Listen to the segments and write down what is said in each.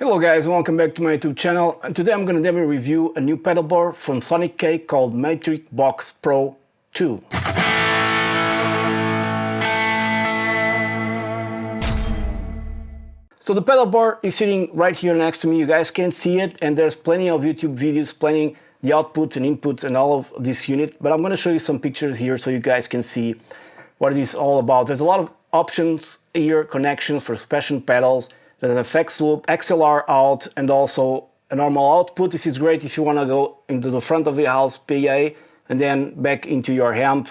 Hello guys, welcome back to my YouTube channel, and today I'm going to demo review a new pedal board from Sonicake called Matribox II. So the pedal board is sitting right here next to me. You guys can see it, and there's plenty of YouTube videos explaining the outputs and inputs and all of this unit, but I'm going to show you some pictures here so you guys can see what it is all about. There's a lot of options here, connections for special pedals. There's an effects loop, XLR out, and also a normal output. This is great if you want to go into the front of the house, PA, and then back into your amp,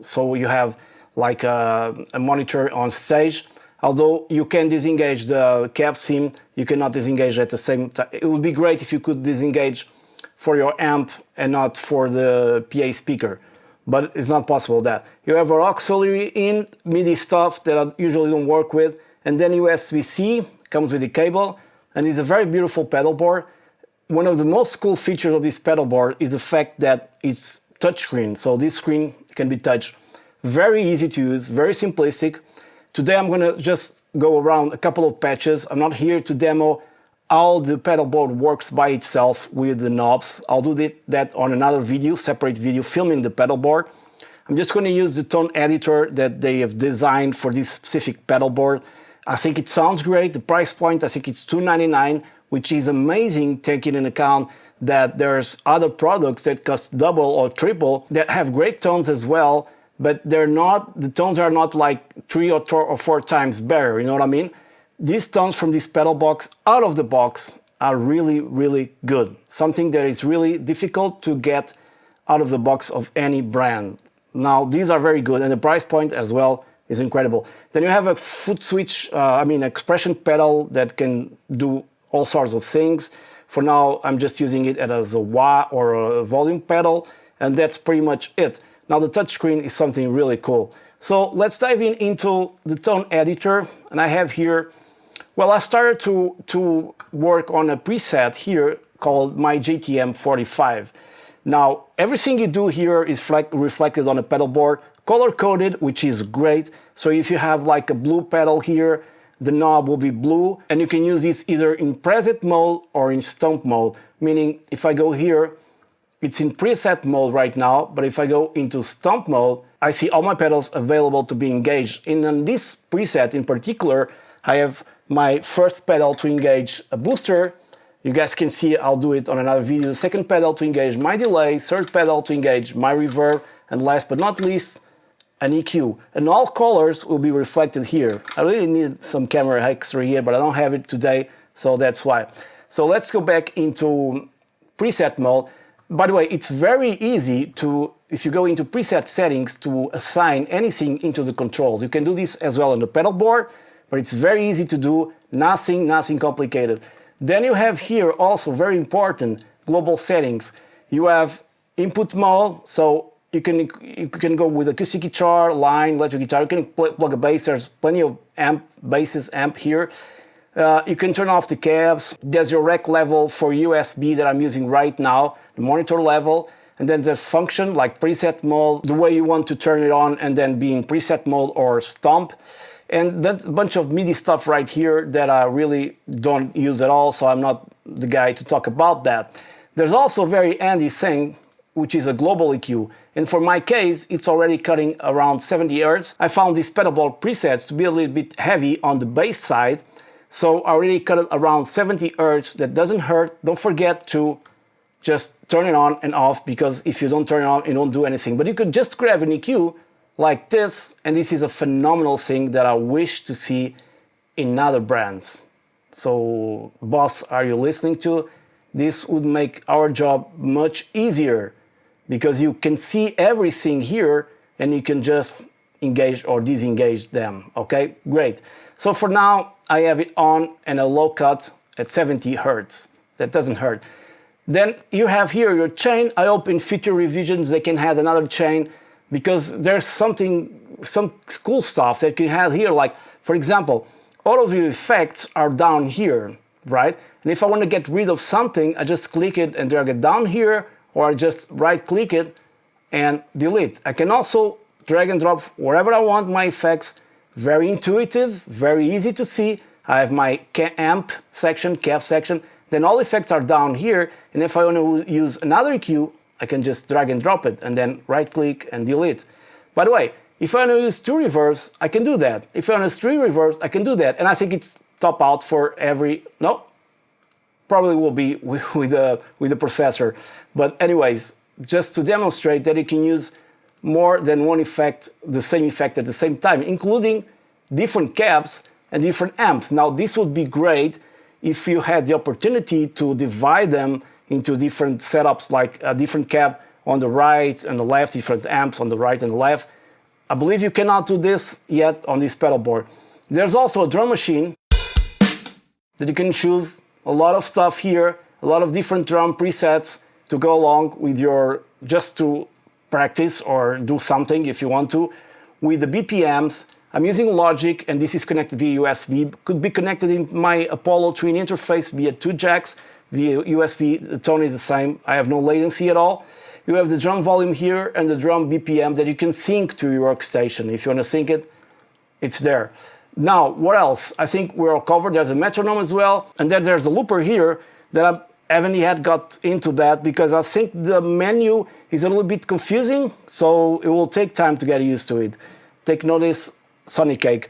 so you have like a monitor on stage. Although you can disengage the cab sim, you cannot disengage at the same time. It would be great if you could disengage for your amp and not for the PA speaker, but it's not possible that. You have an auxiliary in, MIDI stuff that I usually don't work with, and then USB-C comes with the cable, and it's a very beautiful pedal board. One of the most cool features of this pedal board is the fact that it's touchscreen, so this screen can be touched. Very easy to use, very simplistic. Today I'm going to just go around a couple of patches. I'm not here to demo how the pedal board works by itself with the knobs. I'll do that on another video, separate video, filming the pedal board. I'm just going to use the tone editor that they have designed for this specific pedal board. I think it sounds great. The price point, I think it's $299, which is amazing, taking into account that there's other products that cost double or triple that have great tones as well, but they're not, the tones are not like 3 or 4 times better, you know what I mean? These tones from this pedal box, out of the box, are really, really good. Something that is really difficult to get out of the box of any brand. Now, these are very good, and the price point as well is incredible. Then you have a foot switch, expression pedal that can do all sorts of things. For now, I'm just using it as a wah or a volume pedal, and that's pretty much it. Now the touchscreen is something really cool. So let's dive into the tone editor, and I have here, well, I started to work on a preset here called my GTM45. Now, everything you do here is reflected on a pedal board, color-coded, which is great. So if you have like a blue pedal here, the knob will be blue, and you can use this either in preset mode or in stomp mode, meaning if I go here, it's in preset mode right now, but if I go into stomp mode, I see all my pedals available to be engaged. And on this preset in particular, I have my first pedal to engage a booster. You guys can see I'll do it on another video. Second pedal to engage my delay, third pedal to engage my reverb, and last but not least, an EQ. And all colors will be reflected here. I really need some camera extra here, but I don't have it today, so that's why. So let's go back into preset mode. By the way, it's very easy to, if you go into preset settings, to assign anything into the controls. You can do this as well on the pedal board, but it's very easy to do, nothing complicated. Then you have here also very important global settings. You have input mode, so you can go with acoustic guitar, line, electric guitar. You can plug a bass. There's plenty of basses here. You can turn off the cabs. There's your rec level for USB that I'm using right now, the monitor level. And then there's function like preset mode, the way you want to turn it on, and then be in preset mode or stomp. And that's a bunch of MIDI stuff right here that I really don't use at all, so I'm not the guy to talk about that. There's also a very handy thing, which is a global EQ. And for my case, it's already cutting around 70 Hz. I found these pedal board presets to be a little bit heavy on the bass side, so I already cut it around 70 Hz. That doesn't hurt. Don't forget to just turn it on and off, because if you don't turn it on, you don't do anything. But you could just grab an EQ like this, and this is a phenomenal thing that I wish to see in other brands. So, boss, are you listening to? This would make our job much easier, because you can see everything here and you can just engage or disengage them. Okay, great. So for now, I have it on and a low cut at 70 Hertz. That doesn't hurt. Then you have here your chain. I hope in future revisions they can add another chain, because there's some cool stuff that you can have here. Like, for example, all of your effects are down here, right? And if I want to get rid of something, I just click it and drag it down here, or I just right click it and delete. I can also drag and drop wherever I want my effects. Very intuitive, very easy to see. I have my amp section, cap section, then all effects are down here, and if I want to use another EQ, I can just drag and drop it, and then right-click and delete. By the way, if I want to use 2 reverbs, I can do that. If I want to use 3 reverbs, I can do that, and I think it's top out for every, no, probably will be with the processor. But anyways, just to demonstrate that you can use more than one effect, the same effect at the same time, including different cabs and different amps. Now, this would be great if you had the opportunity to divide them into different setups, like a different cab on the right and the left, different amps on the right and the left. I believe you cannot do this yet on this pedal board. There's also a drum machine that you can choose a lot of stuff here, a lot of different drum presets to go along with your, just to practice or do something if you want to. With the BPMs, I'm using Logic, and this is connected via USB. Could be connected in my Apollo Twin interface via 2 jacks. Via USB, the tone is the same. I have no latency at all. You have the drum volume here and the drum BPM that you can sync to your workstation. If you want to sync it, it's there. Now, what else? I think we're all covered. There's a metronome as well. And then there's a looper here that I haven't yet got into that because I think the menu is a little bit confusing, so it will take time to get used to it. Take notice, Sonicake.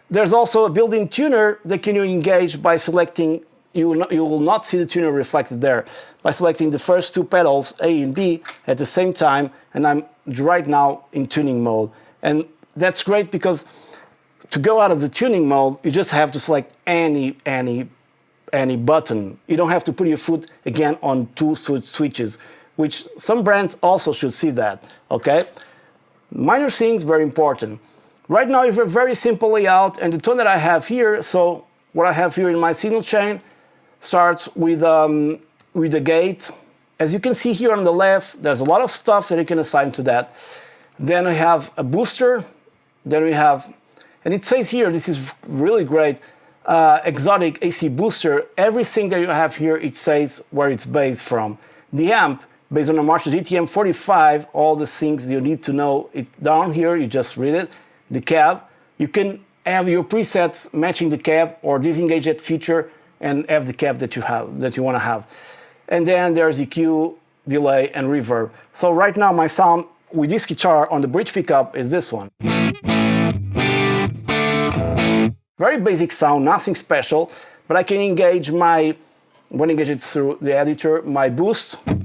There's also a built-in tuner that can you engage by selecting, you will not see the tuner reflected there, by selecting the first 2 pedals, A and B, at the same time, and I'm right now in tuning mode. And that's great because to go out of the tuning mode, you just have to select any button. You don't have to put your foot again on 2 switches, which some brands also should see that, okay? Minor things, very important. Right now, you have a very simple layout, and the tone that I have here, so what I have here in my signal chain starts with the gate. As you can see here on the left, there's a lot of stuff that you can assign to that. Then we have a booster, then we have, and it says here, this is really great, exotic AC booster. Everything that you have here, it says where it's based from. The amp, based on a Marshall GTM45, all the things you need to know, it down here, you just read it. The cab, you can have your presets matching the cab or disengage that feature and have the cab that you want to have. And then there's EQ, delay, and reverb. So right now my sound with this guitar on the bridge pickup is this one. Very basic sound, nothing special, but I can engage my, when I engage it through the editor, my boost. Give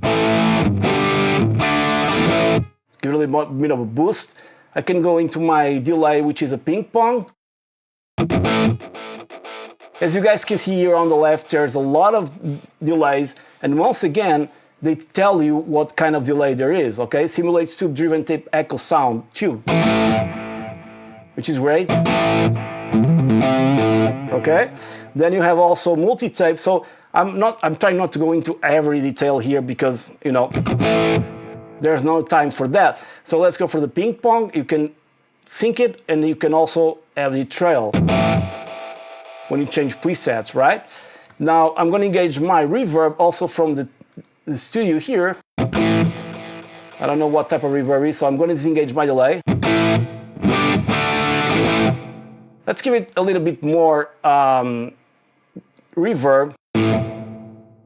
it a little bit of a boost. I can go into my delay, which is a ping pong. As you guys can see here on the left, there's a lot of delays, and once again, they tell you what kind of delay there is, okay? Simulates tube-driven tape echo sound, tube, which is great. Okay, then you have also multi-tape. So I'm trying not to go into every detail here because, you know, there's no time for that. So let's go for the ping pong. You can sync it, and you can also have the trail when you change presets, right? Now I'm going to engage my reverb also from the studio here. I don't know what type of reverb is, so I'm going to disengage my delay. Let's give it a little bit more reverb.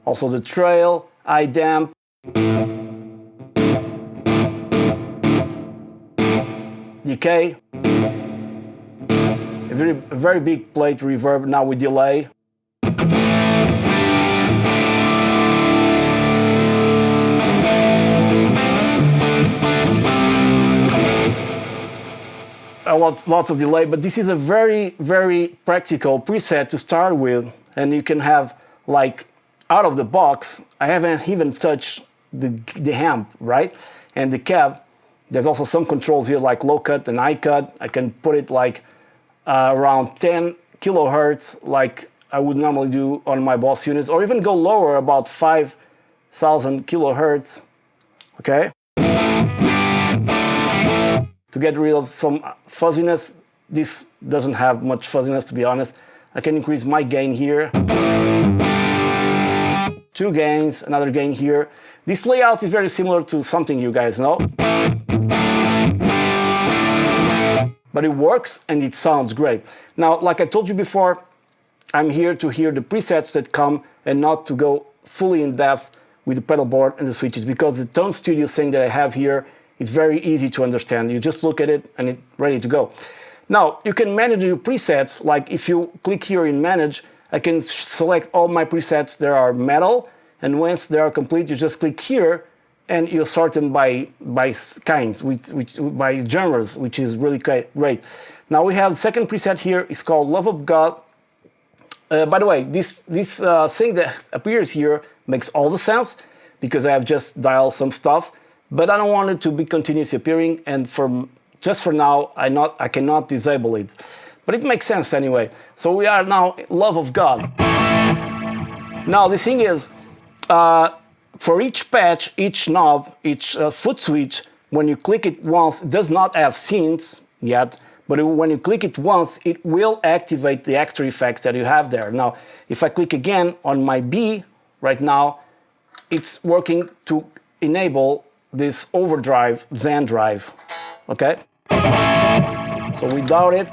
Also the trail, I-damp. Decay. A very big plate reverb now with delay. Lots of delay, but this is a very practical preset to start with, and you can have, like, out of the box. I haven't even touched the amp, right? And the cab, there's also some controls here like low cut and high cut. I can put it like around 10 kilohertz like I would normally do on my Boss units, or even go lower, about 5,000 kilohertz, okay? To get rid of some fuzziness. This doesn't have much fuzziness, to be honest. I can increase my gain here. 2 gains, another gain here. This layout is very similar to something you guys know. But it works and it sounds great. Now, like I told you before, I'm here to hear the presets that come and not to go fully in depth with the pedal board and the switches, because the Tone Studio thing that I have here is very easy to understand. You just look at it and it's ready to go. Now, you can manage your presets. Like if you click here in Manage, I can select all my presets that are metal, and once they are complete, you just click here and you sort them by kinds, by genres, which is really great. Now we have the second preset here. It's called Love of God. By the way, this thing that appears here makes all the sense because I have just dialed some stuff, but I don't want it to be continuously appearing, and just for now, I cannot disable it. But it makes sense anyway. So we are now Love of God. Now the thing is, for each patch, each knob, each foot switch, when you click it once, it does not have scenes yet, but when you click it once, it will activate the extra effects that you have there. Now, if I click again on my B right now, it's working to enable this overdrive Zen drive, okay? So without it,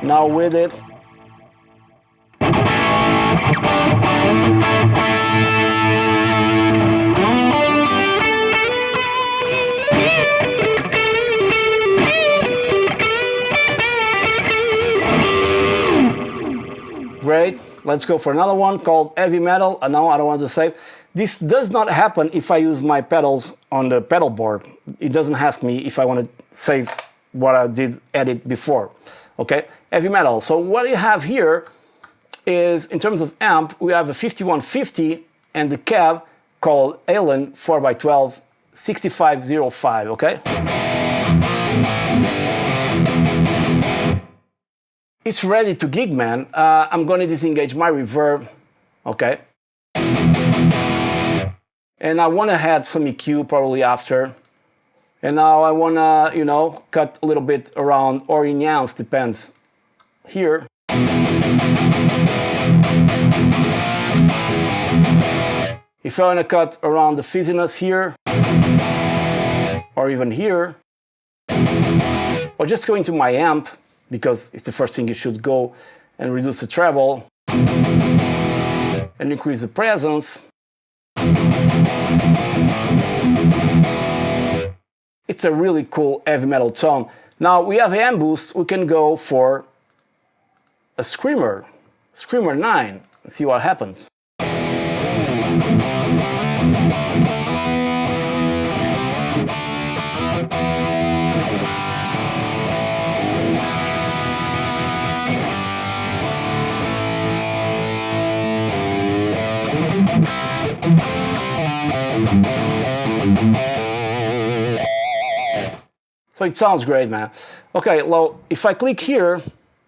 now with it. Great, let's go for another one called Heavy Metal. No, I don't want to save. This does not happen if I use my pedals on the pedal board. It doesn't ask me if I want to save what I did edit before. Okay, Heavy Metal. So what you have here is, in terms of amp, we have a 5150 and the cab called Allen 4x12 6505, okay? It's ready to gig, man. I'm going to disengage my reverb, okay? And I want to add some EQ probably after. And now I want to, you know, cut a little bit around, or enhance, depends, here. If I want to cut around the fizziness here, or even here, or just go into my amp, because it's the first thing you should go, and reduce the treble, and increase the presence. It's a really cool heavy metal tone. Now we have amp boost, we can go for a Screamer 9, and see what happens. So it sounds great, man. Okay, well, if I click here,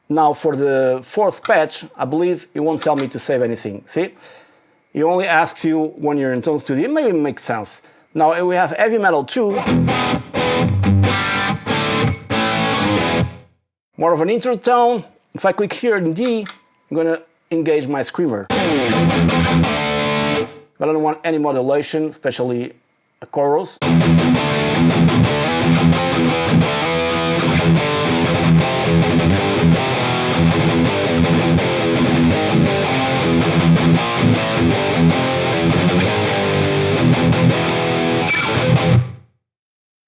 now for the fourth patch, I believe it won't tell me to save anything. See? It only asks you when you're in Tone Studio. It maybe makes sense. Now we have Heavy Metal 2. More of an intro tone. If I click here in D, I'm gonna engage my Screamer. But I don't want any modulation, especially a chorus.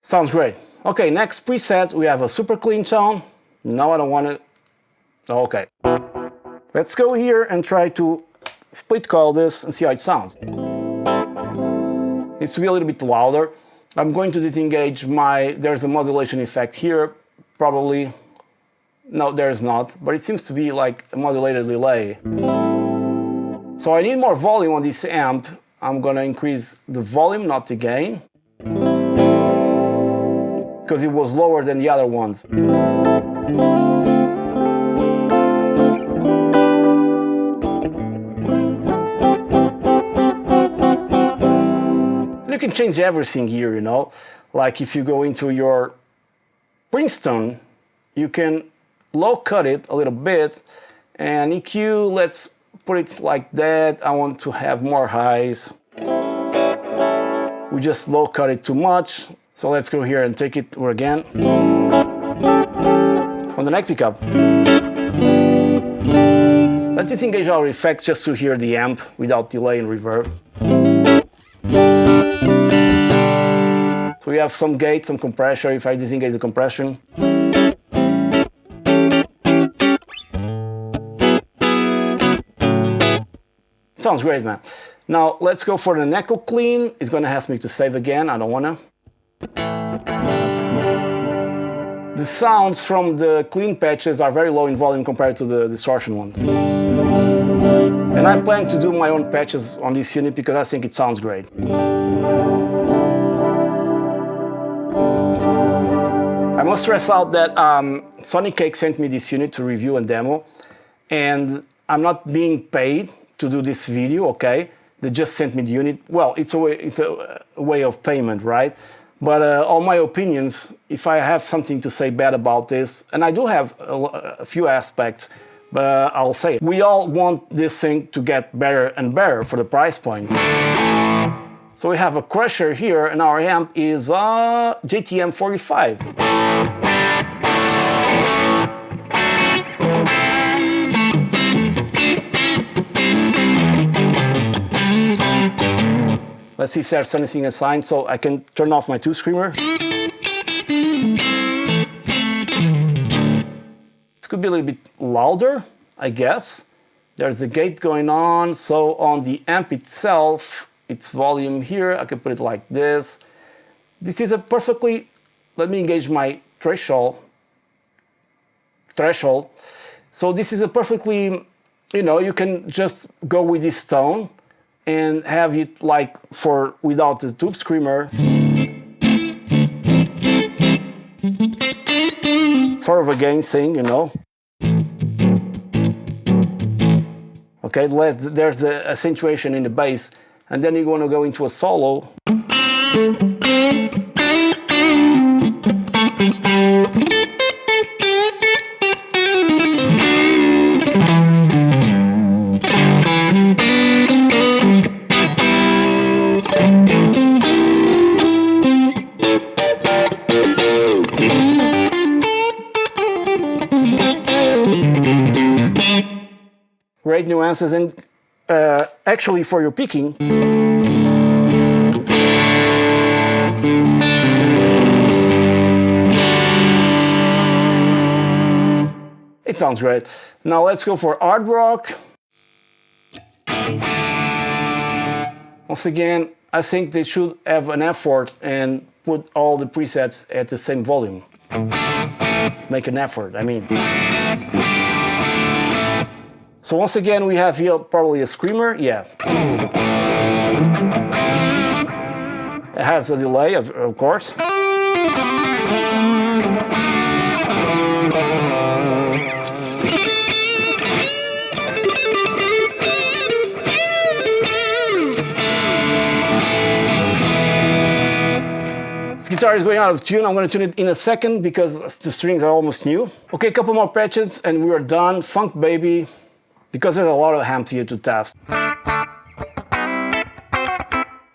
Sounds great. Okay, next preset, we have a super clean tone. No, I don't want it. Okay. Let's go here and try to split coil this and see how it sounds. Needs to be a little bit louder. I'm going to disengage there's a modulation effect here, probably. No, there's not, but it seems to be like a modulated delay. So I need more volume on this amp. I'm gonna increase the volume, not the gain, because it was lower than the other ones. You can change everything here, you know. Like if you go into your Princeton, you can low cut it a little bit, and EQ, let's put it like that. I want to have more highs. We just low cut it too much. So let's go here and take it again. On the neck pickup. Let's disengage our effects just to hear the amp without delay and reverb. So we have some gate, some compression. If I disengage the compression, sounds great, man. Now let's go for an echo clean. It's gonna ask me to save again. I don't wanna. The sounds from the clean patches are very low in volume compared to the distortion ones. And I plan to do my own patches on this unit because I think it sounds great. I must stress out that Sonicake sent me this unit to review and demo, and I'm not being paid to do this video, okay? They just sent me the unit. Well, it's a way of payment, right? But all my opinions, if I have something to say bad about this, and I do have a few aspects, but I'll say it. We all want this thing to get better and better for the price point. So we have a crusher here, and our amp is JTM 45. Let's see if there's anything assigned, so I can turn off my Toushscreen. This could be a little bit louder, I guess. There's a gate going on, so on the amp itself, its volume here, I can put it like this. This is a perfectly, let me engage my threshold. So this is a perfectly, you know, you can just go with this tone and have it like for without the tube screamer. Sort of a gain thing, you know. Okay, there's the accentuation in the bass, and then you want to go into a solo. Great nuances, and actually for your picking, it sounds great. Now let's go for hard rock. Once again, I think they should have an effort and put all the presets at the same volume. Make an effort, I mean. So once again, we have here probably a screamer, yeah. It has a delay, of course. This guitar is going out of tune. I'm going to tune it in a second because the strings are almost new. Okay, a couple more patches and we are done. Funk baby. Because there's a lot of amps here to test. I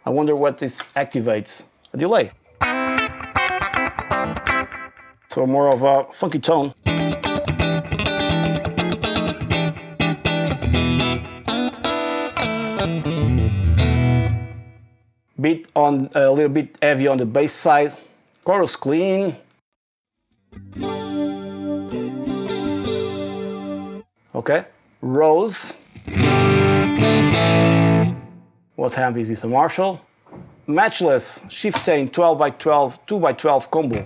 wonder what this activates. A delay. So more of a funky tone. Beat on a little bit heavy on the bass side. Chorus clean. Okay. Rose. What amp is this? A Marshall? Matchless Shiftain 12x12 2x12 combo.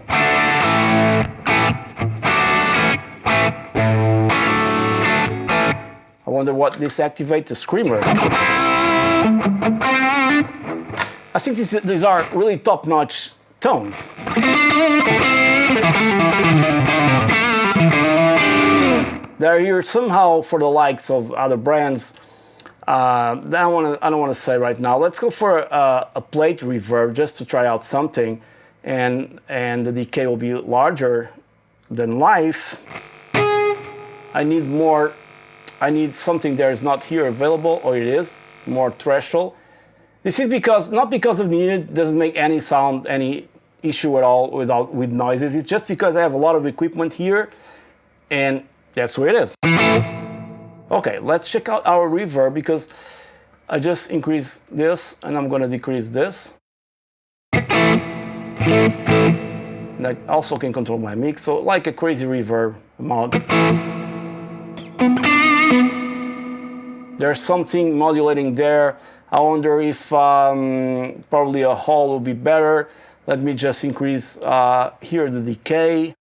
I wonder what this activates. A screamer. I think these are really top-notch tones. They're here somehow for the likes of other brands that I don't want to say right now. Let's go for a plate reverb just to try out something, and the decay will be larger than live. I need more. I need something that is not here available, or it is more threshold. This is not because of the unit doesn't make any sound, any issue at all with noises. It's just because I have a lot of equipment here, and that's where it is. Okay, let's check out our reverb, because I just increased this and I'm gonna decrease this. And I also can control my mix, so like a crazy reverb amount. There's something modulating there. I wonder if probably a hall will be better. Let me just increase here the decay.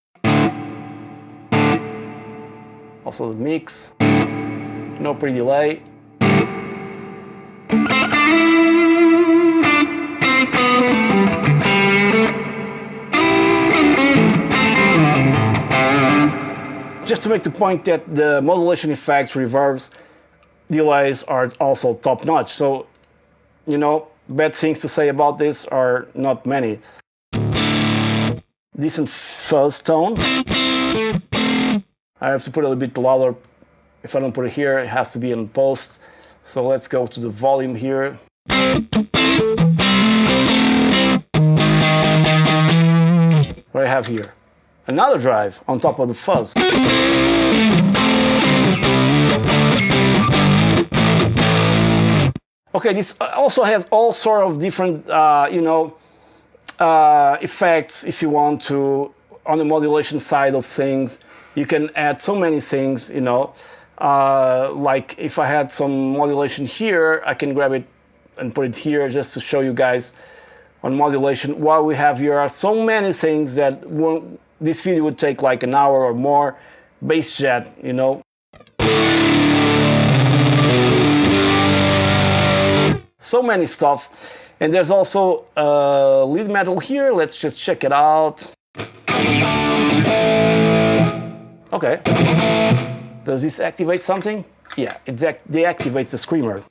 Also the mix. No pre-delay. Just to make the point that the modulation effects, reverbs, delays are also top-notch. So, you know, bad things to say about this are not many. Decent fuzz tone. I have to put it a little bit louder. If I don't put it here, it has to be in post. So let's go to the volume here. What I have here? Another drive on top of the fuzz. Okay, this also has all sort of different, you know, effects if you want to, on the modulation side of things. You can add so many things, you know, like if I had some modulation here, I can grab it and put it here just to show you guys on modulation. What we have here are so many things that this video would take like an hour or more. Bass jet, you know. So many stuff. And there's also lead metal here. Let's just check it out. Okay. Does this activate something? Yeah, it deactivates the screamer.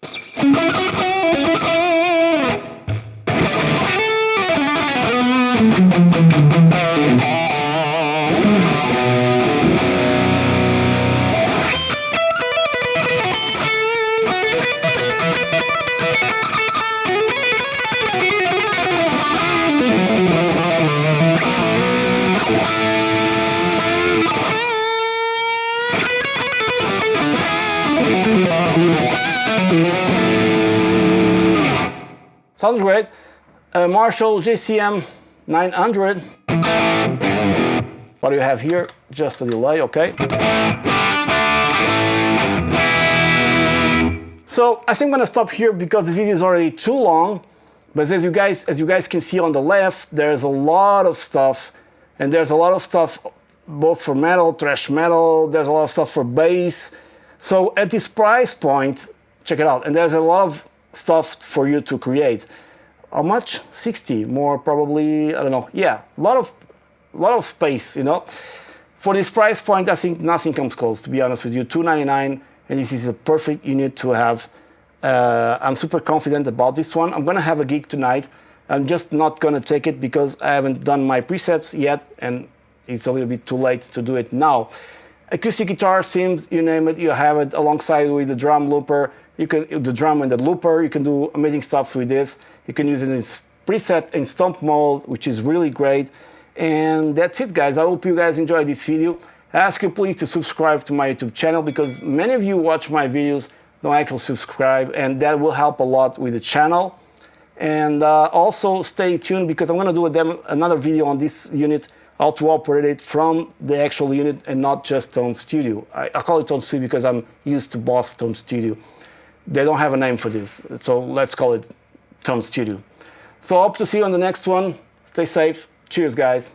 Sounds great. Marshall JCM 900. What do you have here? Just a delay, okay. So I think I'm gonna stop here because the video is already too long. But as you guys can see on the left, there's a lot of stuff, and there's a lot of stuff both for metal, thrash metal. There's a lot of stuff for bass. So at this price point, check it out. And there's a lot of stuff for you to create. How much? 60 more probably, I don't know. Yeah, a lot of space, you know. For this price point, I think nothing comes close, to be honest with you. $299, and this is a perfect unit to have. I'm super confident about this one. I'm gonna have a gig tonight. I'm just not gonna take it because I haven't done my presets yet, and it's a little bit too late to do it now. Acoustic guitar, Sims, you name it, you have it alongside with the drum looper. You can the drum and the looper. You can do amazing stuff with this. You can use it in preset in stomp mode, which is really great. And that's it, guys. I hope you guys enjoyed this video. I ask you please to subscribe to my YouTube channel because many of you watch my videos, don't actually subscribe, and that will help a lot with the channel. And also stay tuned because I'm gonna do another video on this unit, how to operate it from the actual unit and not just Tone Studio. I call it Tone Studio because I'm used to Boss Tone Studio. They don't have a name for this, so let's call it Tone Studio. So I hope to see you on the next one. Stay safe. Cheers, guys.